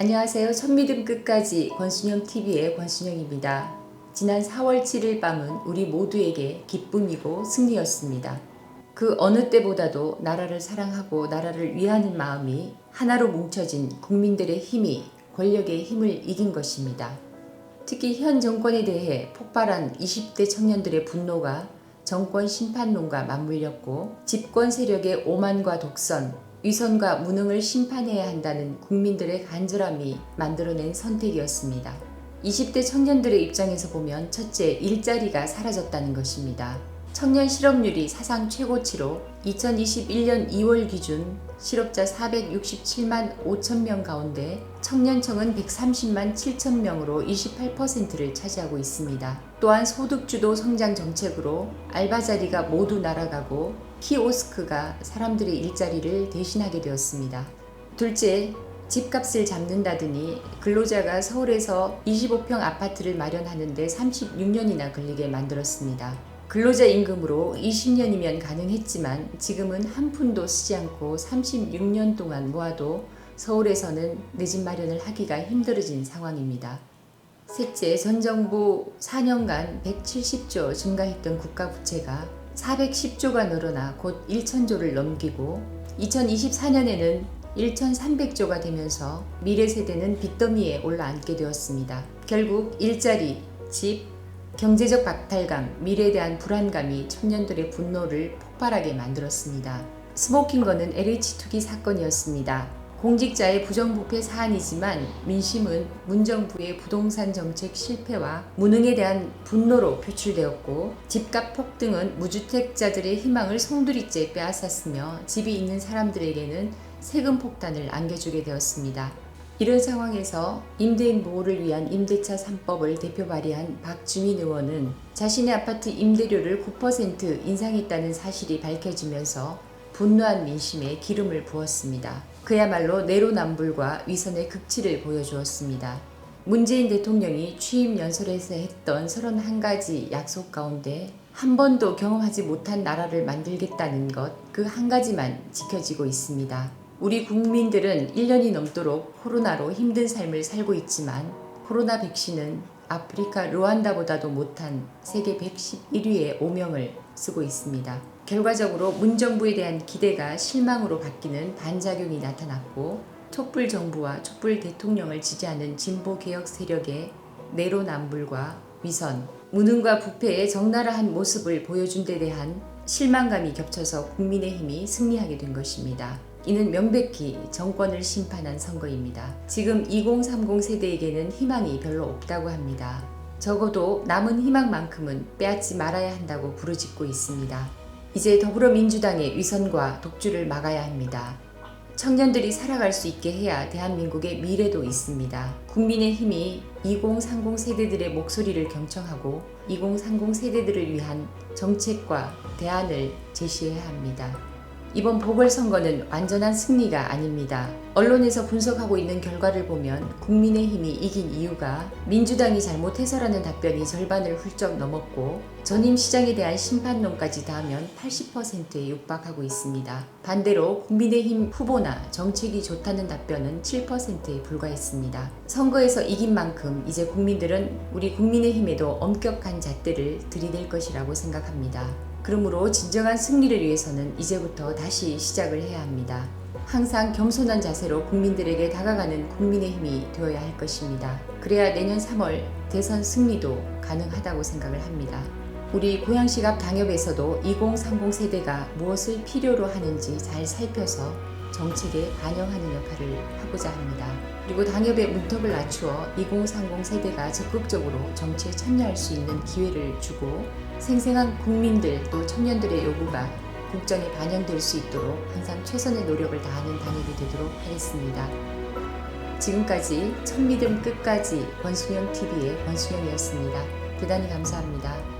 안녕하세요. 첫믿음 끝까지 권순영TV의 권순영입니다. 지난 4월 7일 밤은 우리 모두에게 기쁨이고 승리였습니다. 그 어느 때보다도 나라를 사랑하고 나라를 위하는 마음이 하나로 뭉쳐진 국민들의 힘이 권력의 힘을 이긴 것입니다. 특히 현 정권에 대해 폭발한 20대 청년들의 분노가 정권 심판론과 맞물렸고 집권 세력의 오만과 독선, 위선과 무능을 심판해야 한다는 국민들의 간절함이 만들어낸 선택이었습니다. 20대 청년들의 입장에서 보면 첫째, 일자리가 사라졌다는 것입니다. 청년 실업률이 사상 최고치로 2021년 2월 기준 실업자 467만 5천 명 가운데 청년층은 130만 7천 명으로 28%를 차지하고 있습니다. 또한 소득주도 성장 정책으로 알바 자리가 모두 날아가고 키오스크가 사람들의 일자리를 대신하게 되었습니다. 둘째, 집값을 잡는다더니 근로자가 서울에서 25평 아파트를 마련하는데 36년이나 걸리게 만들었습니다. 근로자 임금으로 20년이면 가능했지만 지금은 한 푼도 쓰지 않고 36년 동안 모아도 서울에서는 내 집 마련을 하기가 힘들어진 상황입니다. 셋째, 전 정부 4년간 170조 증가했던 국가부채가 410조가 늘어나 곧 1,000조를 넘기고 2024년에는 1,300조가 되면서 미래 세대는 빚더미에 올라앉게 되었습니다. 결국 일자리, 집, 경제적 박탈감, 미래에 대한 불안감이 청년들의 분노를 폭발하게 만들었습니다. 스모킹건은 LH 투기 사건이었습니다. 공직자의 부정부패 사안이지만 민심은 문정부의 부동산 정책 실패와 무능에 대한 분노로 표출되었고 집값 폭등은 무주택자들의 희망을 송두리째 빼앗았으며 집이 있는 사람들에게는 세금 폭탄을 안겨주게 되었습니다. 이런 상황에서 임대인 보호를 위한 임대차 3법을 대표 발의한 박주민 의원은 자신의 아파트 임대료를 9% 인상했다는 사실이 밝혀지면서 분노한 민심에 기름을 부었습니다. 그야말로 내로남불과 위선의 극치를 보여주었습니다. 문재인 대통령이 취임 연설에서 했던 31가지 약속 가운데 한 번도 경험하지 못한 나라를 만들겠다는 것, 그 한 가지만 지켜지고 있습니다. 우리 국민들은 1년이 넘도록 코로나로 힘든 삶을 살고 있지만 코로나 백신은 아프리카 르완다보다도 못한 세계 111위의 오명을 쓰고 있습니다. 결과적으로 문정부에 대한 기대가 실망으로 바뀌는 반작용이 나타났고 촛불 정부와 촛불 대통령을 지지하는 진보개혁 세력의 내로남불과 위선, 무능과 부패의 적나라한 모습을 보여준 데 대한 실망감이 겹쳐서 국민의힘이 승리하게 된 것입니다. 이는 명백히 정권을 심판한 선거입니다. 지금 2030 세대에게는 희망이 별로 없다고 합니다. 적어도 남은 희망만큼은 빼앗지 말아야 한다고 부르짖고 있습니다. 이제 더불어민주당의 위선과 독주를 막아야 합니다. 청년들이 살아갈 수 있게 해야 대한민국의 미래도 있습니다. 국민의힘이 2030 세대들의 목소리를 경청하고 2030 세대들을 위한 정책과 대안을 제시해야 합니다. 이번 보궐선거는 완전한 승리가 아닙니다. 언론에서 분석하고 있는 결과를 보면 국민의힘이 이긴 이유가 민주당이 잘못해서라는 답변이 절반을 훌쩍 넘었고 전임 시장에 대한 심판론까지 더하면 80%에 육박하고 있습니다. 반대로 국민의힘 후보나 정책이 좋다는 답변은 7%에 불과했습니다. 선거에서 이긴 만큼 이제 국민들은 우리 국민의힘에도 엄격한 잣대를 들이댈 것이라고 생각합니다. 그러므로 진정한 승리를 위해서는 이제부터 다시 시작을 해야 합니다. 항상 겸손한 자세로 국민들에게 다가가는 국민의힘이 되어야 할 것입니다. 그래야 내년 3월 대선 승리도 가능하다고 생각을 합니다. 우리 고양시 앞 당협에서도 2030 세대가 무엇을 필요로 하는지 잘 살펴서 정책에 반영하는 역할을 하고자 합니다. 그리고 당협의 문턱을 낮추어 2030 세대가 적극적으로 정치에 참여할 수 있는 기회를 주고 생생한 국민들 또 청년들의 요구가 국정에 반영될 수 있도록 항상 최선의 노력을 다하는 당협이 되도록 하겠습니다. 지금까지 첫믿음 끝까지 권순영TV의 권순영이었습니다. 대단히 감사합니다.